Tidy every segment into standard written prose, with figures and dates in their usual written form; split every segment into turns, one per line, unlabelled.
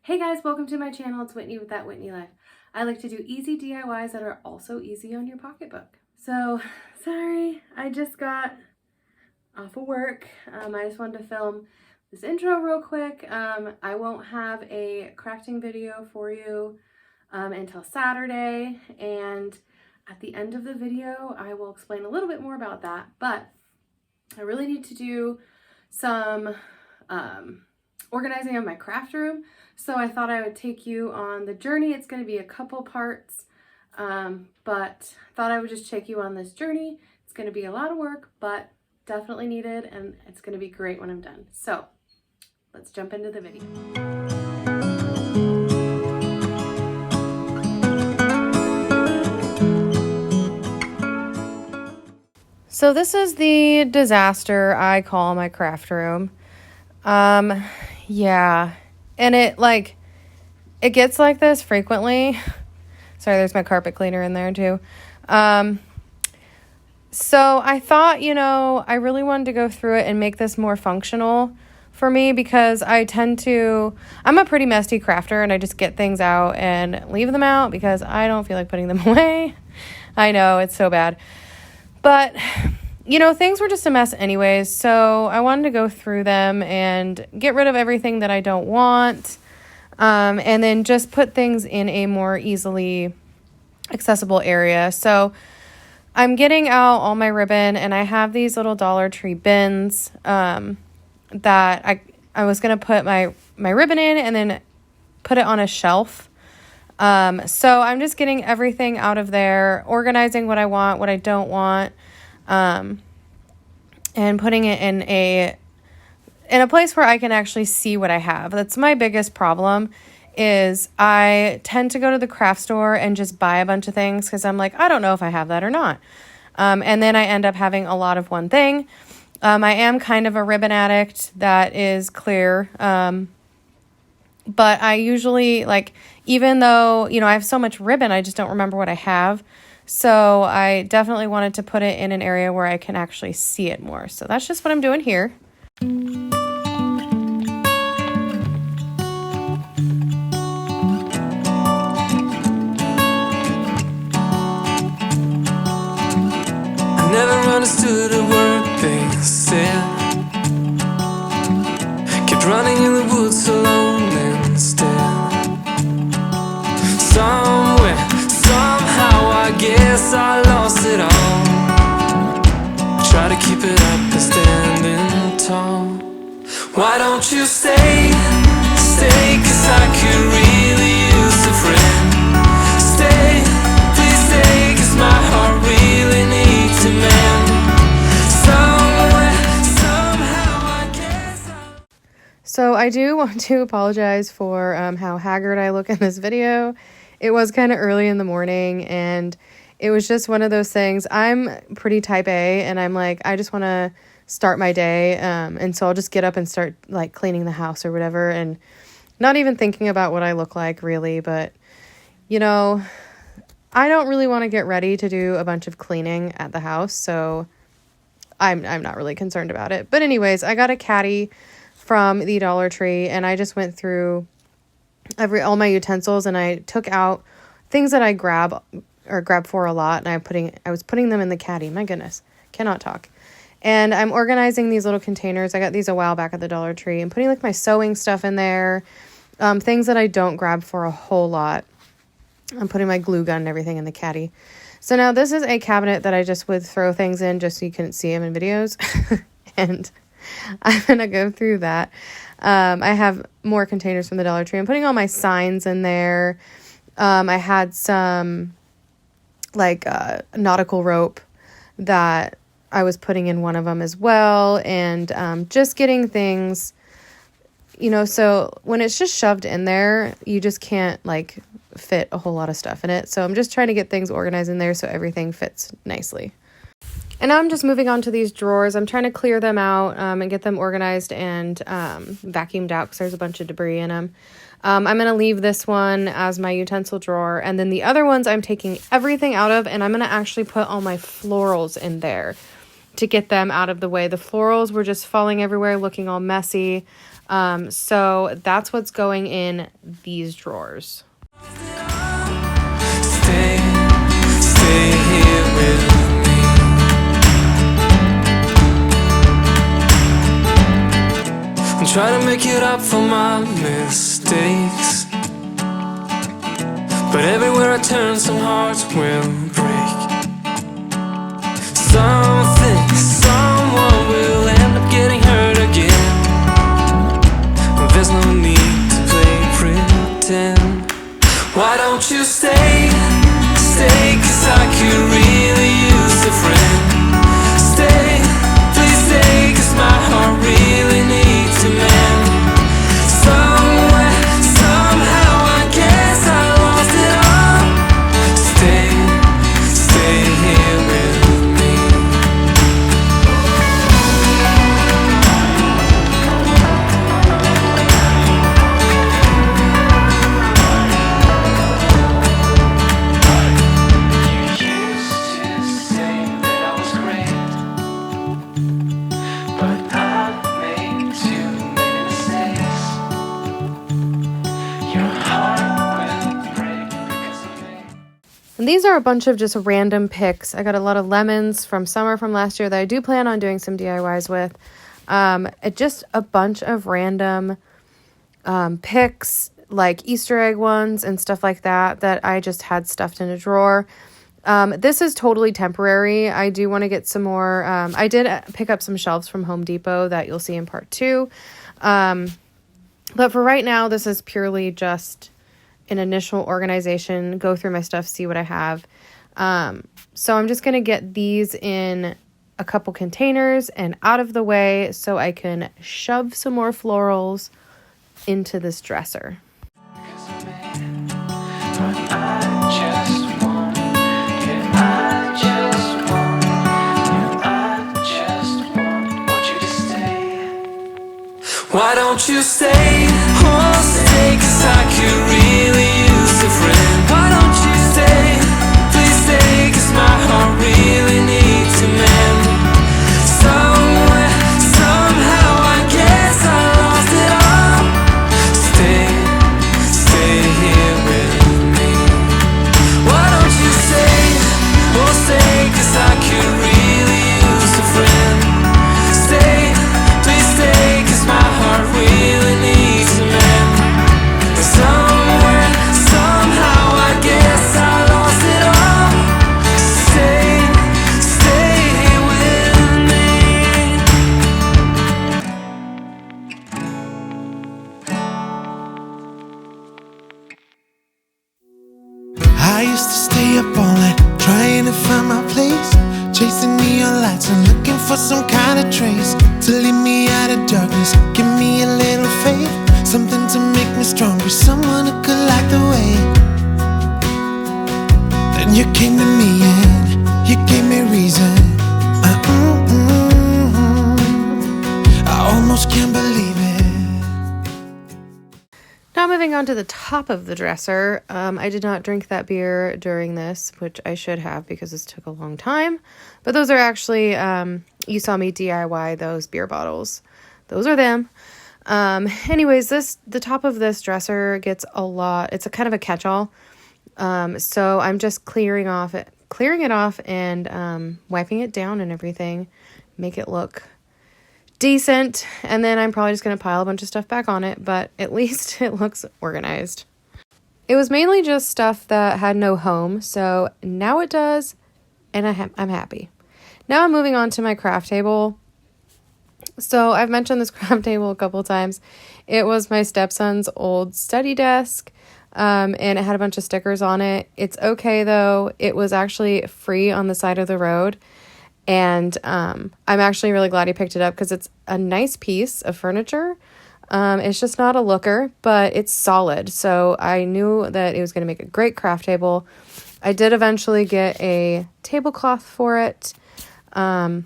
Hey guys, welcome to my channel. It's Whitney with That Whitney Life. I like to do easy DIYs that are also easy on your pocketbook. So, sorry, I just got off of work. I just wanted to film this intro real quick. I won't have a crafting video for you until Saturday, and at the end of the video, I will explain a little bit more about that, but I really need to do some organizing of my craft room. So I thought I would take you on the journey. It's going to be a couple parts, but thought I would just take you on this journey. It's going to be a lot of work, but definitely needed, and it's going to be great when I'm done. So let's jump into the video. So this is the disaster I call my craft room. Yeah, and it gets like this frequently. Sorry, there's my carpet cleaner in there too. So I thought, I really wanted to go through it and make this more functional for me, because I'm a pretty messy crafter, and I just get things out and leave them out because I don't feel like putting them away. I know, it's so bad. But things were just a mess anyways, so I wanted to go through them and get rid of everything that I don't want, and then just put things in a more easily accessible area. So I'm getting out all my ribbon, and I have these little Dollar Tree bins that I was going to put my ribbon in and then put it on a shelf. So I'm just getting everything out of there, organizing what I want, what I don't want, and putting it in a place where I can actually see what I have. That's my biggest problem, is I tend to go to the craft store and just buy a bunch of things because I'm like, I don't know if I have that or not. And then I end up having a lot of one thing. I am kind of a ribbon addict, that is clear. But I usually, even though, I have so much ribbon, I just don't remember what I have. So I definitely wanted to put it in an area where I can actually see it more. So that's just what I'm doing here.
I never understood a word they said. Kept running in the woods alone instead. Somewhere, somehow, I guess I lost it all. Try to keep it up and standing tall. Why don't you stay, 'cause I could really use a friend. Stay, please stay, 'cause my heart really needs a man. Somewhere, somehow, I guess
So I do want to apologize for how haggard I look in this video. It was kind of early in the morning, and it was just one of those things. I'm pretty type A, and I'm like, I just want to start my day, and so I'll just get up and start cleaning the house or whatever, and not even thinking about what I look like really. But I don't really want to get ready to do a bunch of cleaning at the house, so I'm not really concerned about it. But anyways, I got a caddy from the Dollar Tree, and I just went through all my utensils, and I took out things that I grab for a lot, and I was putting them in the caddy. My goodness, cannot talk. And I'm organizing these little containers. I got these a while back at the Dollar Tree, and putting my sewing stuff in there, things that I don't grab for a whole lot. I'm putting my glue gun and everything in the caddy. So now this is a cabinet that I just would throw things in just so you couldn't see them in videos. And I'm going to go through that. I have more containers from the Dollar Tree. I'm putting all my signs in there. I had some nautical rope that I was putting in one of them as well. And just getting things, so when it's just shoved in there, you just can't fit a whole lot of stuff in it. So I'm just trying to get things organized in there so everything fits nicely. And now I'm just moving on to these drawers. I'm trying to clear them out and get them organized and vacuumed out because there's a bunch of debris in them. I'm going to leave this one as my utensil drawer. And then the other ones I'm taking everything out of, and I'm going to actually put all my florals in there to get them out of the way. The florals were just falling everywhere, looking all messy. So that's what's going in these drawers.
Stay here with me. I'm trying to make it up for my mistakes, but everywhere I turn some hearts will break. Someone will end up getting hurt again. There's no need to play pretend. Why don't you stay, 'cause I could really use a friend. Stay, please stay, 'cause my heart really needs a man. Somewhere, somehow, I guess I lost it all. Stay here with me.
And these are a bunch of just random picks. I got a lot of lemons from summer from last year that I do plan on doing some DIYs with. Just a bunch of random picks, like Easter egg ones and stuff like that I just had stuffed in a drawer. This is totally temporary. I do want to get some more. I did pick up some shelves from Home Depot that you'll see in part 2. But for right now, this is purely just an initial organization, go through my stuff, see what I have. So I'm just going to get these in a couple containers and out of the way so I can shove some more florals into this dresser.
Why don't you stay, oh stay, 'cause I could really use a friend. Why don't you stay, please stay, 'cause my heart really needs a man. Somewhere, somehow, I guess I lost it all. Stay here with me. Why don't you stay, oh stay, 'cause I could really use a friend. Stay, please stay, 'cause my heart really needs a man. Somewhere, somehow, I guess I lost it all. Stay with me.
I used to stay up all night trying to find my place, chasing neon lights and looking for some kind of trace to lead me out of darkness. Give me a little faith, something to make me stronger, someone who could light the way. Then you came to me and you gave me reason. I almost can't believe it.
Now moving on to the top of the dresser. I did not drink that beer during this, which I should have because this took a long time. But those are actually, you saw me DIY those beer bottles. Those are them. Anyways, the top of this dresser gets a lot. It's a kind of a catch-all. So I'm just clearing it off and wiping it down and everything. Make it look decent, and then I'm probably just going to pile a bunch of stuff back on it, but at least it looks organized. It was mainly just stuff that had no home, so now it does, and I'm happy. Now I'm moving on to my craft table. So I've mentioned this craft table a couple times. It was my stepson's old study desk, and it had a bunch of stickers on it. It's okay though. It was actually free on the side of the road. And I'm actually really glad he picked it up because it's a nice piece of furniture. It's just not a looker, but it's solid. So I knew that it was going to make a great craft table. I did eventually get a tablecloth for it. But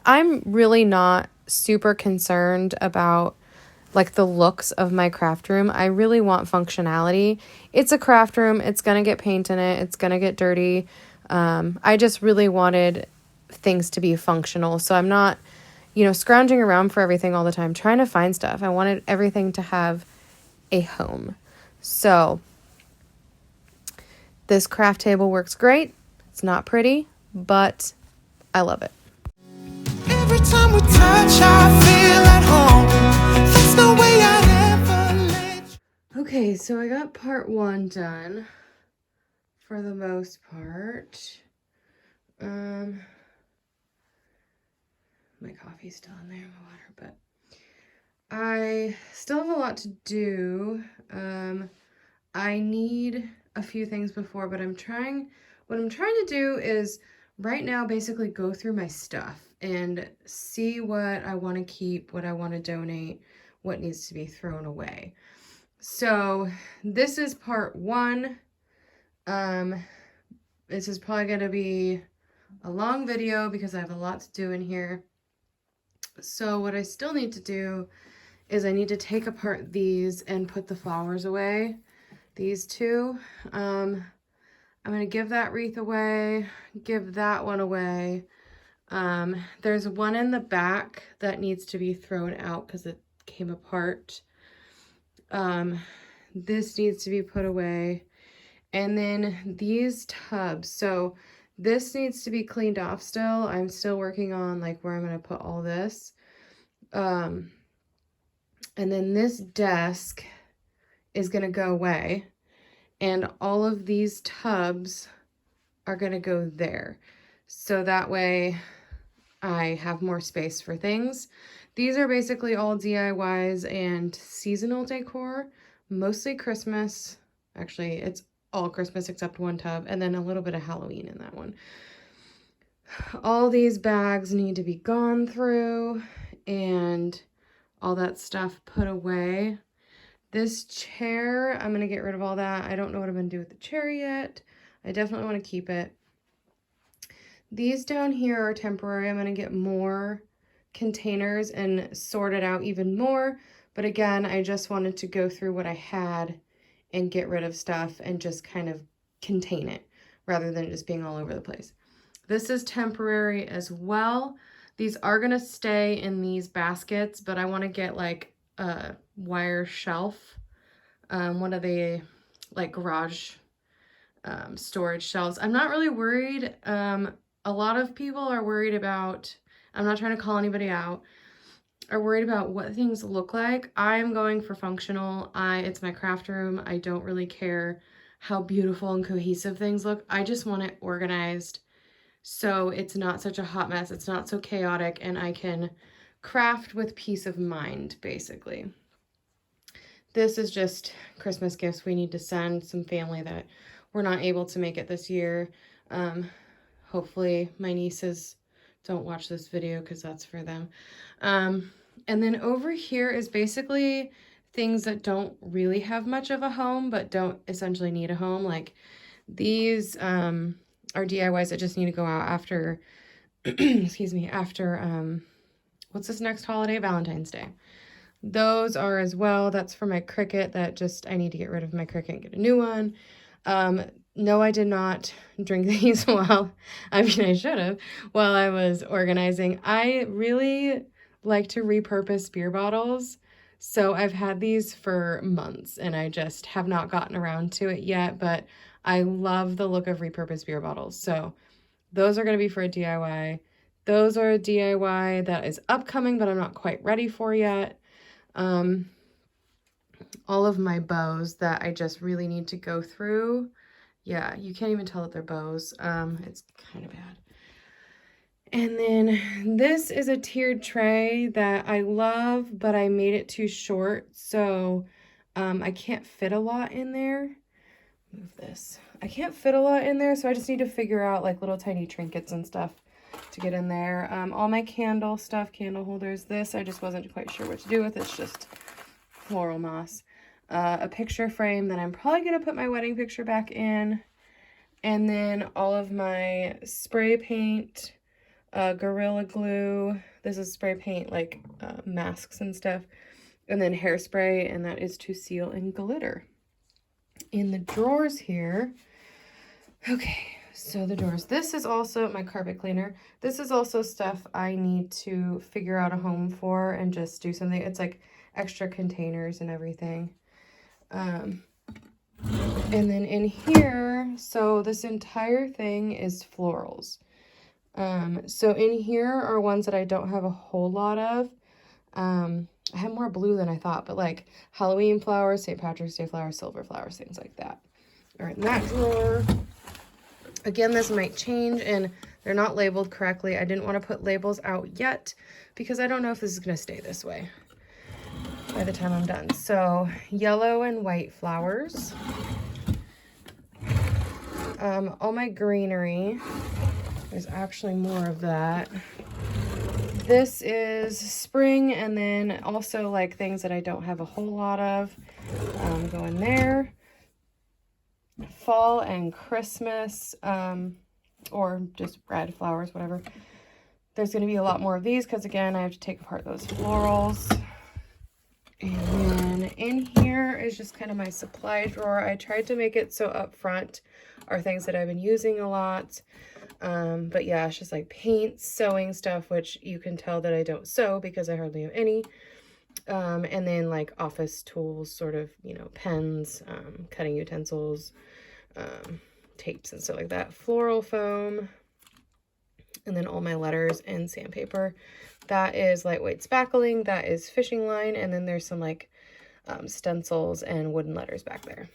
I'm really not super concerned about like the looks of my craft room. I really want functionality. It's a craft room. It's going to get paint in it. It's going to get dirty. I just really wanted things to be functional. So I'm not scrounging around for everything all the time, trying to find stuff. I wanted everything to have a home. So this craft table works great. It's not pretty, but I love it.
Every time we touch, I feel at home. That's the way I'd ever let you.
Okay, so I got part 1 done for the most part. My coffee's still in there, my water, but I still have a lot to do. I need a few things before, but what I'm trying to do is right now basically go through my stuff and see what I want to keep, what I want to donate, what needs to be thrown away. So this is part 1. This is probably going to be a long video because I have a lot to do in here. So what I still need to do is I need to take apart these and put the flowers away. These two. I'm going to give that wreath away, give that one away. There's one in the back that needs to be thrown out because it came apart. This needs to be put away. And then these tubs. So this needs to be cleaned off still. I'm still working on like where I'm going to put all this. And then this desk is going to go away. And all of these tubs are going to go there. So that way I have more space for things. These are basically all DIYs and seasonal decor, mostly Christmas. Actually, it's all Christmas except one tub, and then a little bit of Halloween in that one. All these bags need to be gone through and all that stuff put away. This chair, I'm going to get rid of all that. I don't know what I'm going to do with the chair yet. I definitely want to keep it. These down here are temporary. I'm going to get more containers and sort it out even more. But again, I just wanted to go through what I had and get rid of stuff and just kind of contain it rather than just being all over the place. This is temporary as well. These are going to stay in these baskets, but I want to get like a wire shelf, one of the like garage storage shelves. I'm not really worried. A lot of people are worried about, I'm not trying to call anybody out, are worried about what things look like. I'm going for functional. It's my craft room. I don't really care how beautiful and cohesive things look. I just want it organized so it's not such a hot mess. It's not so chaotic, and I can craft with peace of mind, basically. This is just Christmas gifts we need to send some family that we're not able to make it this year. Hopefully my nieces don't watch this video because that's for them. And then over here is basically things that don't really have much of a home, but don't essentially need a home. Like these are DIYs that just need to go out after, excuse me, after, what's this next holiday? Valentine's Day. Those are as well. That's for my Cricut that just, I need to get rid of my Cricut and get a new one. No, I did not drink these while, I mean, I should have, while I was organizing. I really like to repurpose beer bottles. So I've had these for months and I just have not gotten around to it yet, but I love the look of repurposed beer bottles. So those are going to be for a DIY. Those are a DIY that is upcoming, but I'm not quite ready for yet. All of my bows that I just really need to go through. Yeah, you can't even tell that they're bows. It's kind of bad. And then this is a tiered tray that I love, but I made it too short, so I can't fit a lot in there. Move this. I can't fit a lot in there, so I just need to figure out like little tiny trinkets and stuff to get in there. All my candle stuff, candle holders. This I just wasn't quite sure what to do with. It's just floral moss. A picture frame that I'm probably going to put my wedding picture back in. And then all of my spray paint, Gorilla Glue. This is spray paint like masks and stuff. And then hairspray, and that is to seal in glitter. In the drawers here, okay, So the doors. This is also my carpet cleaner. This is also stuff I need to figure out a home for and just do something. It's like extra containers and everything. And then in here, so this entire thing is florals. So in here are ones that I don't have a whole lot of. I have more blue than I thought, but like Halloween flowers, St. Patrick's Day flowers, silver flowers, things like that are in that drawer. Again, this might change and they're not labeled correctly. I didn't want to put labels out yet because I don't know if this is going to stay this way by the time I'm done. So yellow and white flowers. All my greenery. There's actually more of that. This is spring, and then also like things that I don't have a whole lot of go in there. Fall and Christmas, or just red flowers, whatever. There's going to be a lot more of these because, again, I have to take apart those florals. And then in here is just kind of my supply drawer. I tried to make it so up front are things that I've been using a lot. But yeah, it's just like paints, sewing stuff, which you can tell that I don't sew because I hardly have any. And then like office tools, sort of, you know, pens, cutting utensils, tapes and stuff like that. Floral foam, and then all my letters and sandpaper. That is lightweight spackling. That is fishing line. And then there's some like stencils and wooden letters back there.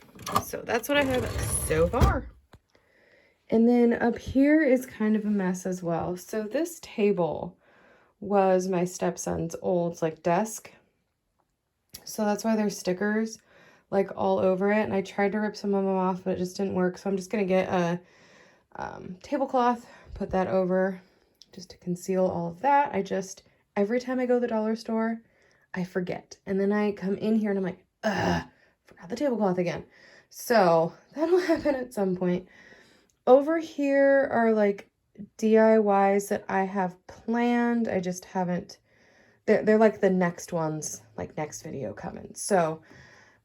So that's what I have so far. And then up here is kind of a mess as well. So this table was my stepson's old like desk. So that's why there's stickers like all over it. And I tried to rip some of them off, but it just didn't work. So I'm just going to get a tablecloth, put that over just to conceal all of that. Every time I go to the dollar store, I forget. And then I come in here and I'm like, forgot the tablecloth again. So that'll happen at some point. Over here are like DIYs that I have planned. I just haven't, they're like the next ones, like next video coming. So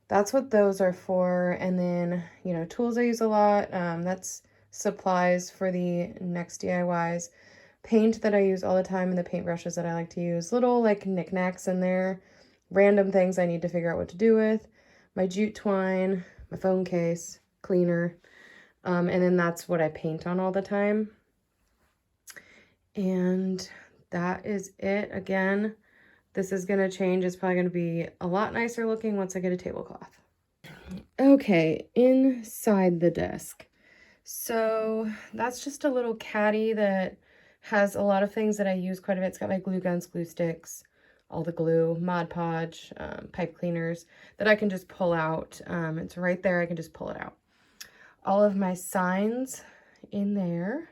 that's what those are for. And then, you know, tools I use a lot. That's supplies for the next DIYs. Paint that I use all the time and the paintbrushes that I like to use. Little like knickknacks in there. Random things I need to figure out what to do with. My jute twine, my phone case, cleaner. And then that's what I paint on all the time. And that is it. Again, this is going to change. It's probably going to be a lot nicer looking once I get a tablecloth. Okay, inside the desk. So that's just a little caddy that has a lot of things that I use quite a bit. It's got my glue guns, glue sticks, all the glue, Mod Podge, pipe cleaners that I can just pull out. It's right there. I can just pull it out. All of my signs in there,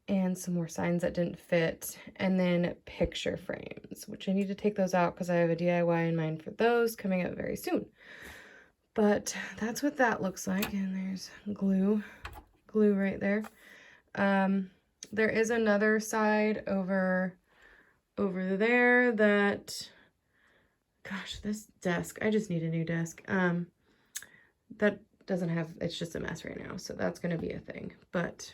and some more signs that didn't fit, and then picture frames, which I need to take those out because I have a DIY in mind for those coming up very soon. But that's what that looks like, and there's glue right there. There is another side over there that, gosh, this desk, I just need a new desk. That doesn't have, it's just a mess right now, so that's going to be a thing, but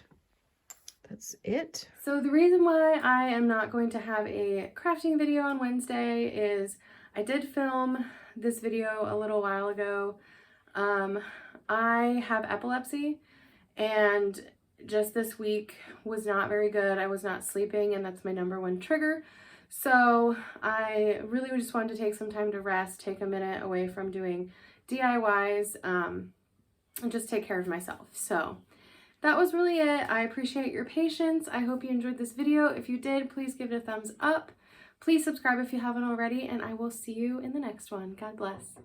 that's it. So the reason why I am not going to have a crafting video on Wednesday is I did film this video a little while ago. I have epilepsy, and just this week was not very good. I was not sleeping, and that's my #1 trigger. So I really just wanted to take some time to rest, take a minute away from doing DIYs, and just take care of myself. So that was really it. I appreciate your patience. I hope you enjoyed this video. If you did, please give it a thumbs up. Please subscribe if you haven't already, and I will see you in the next one. God bless.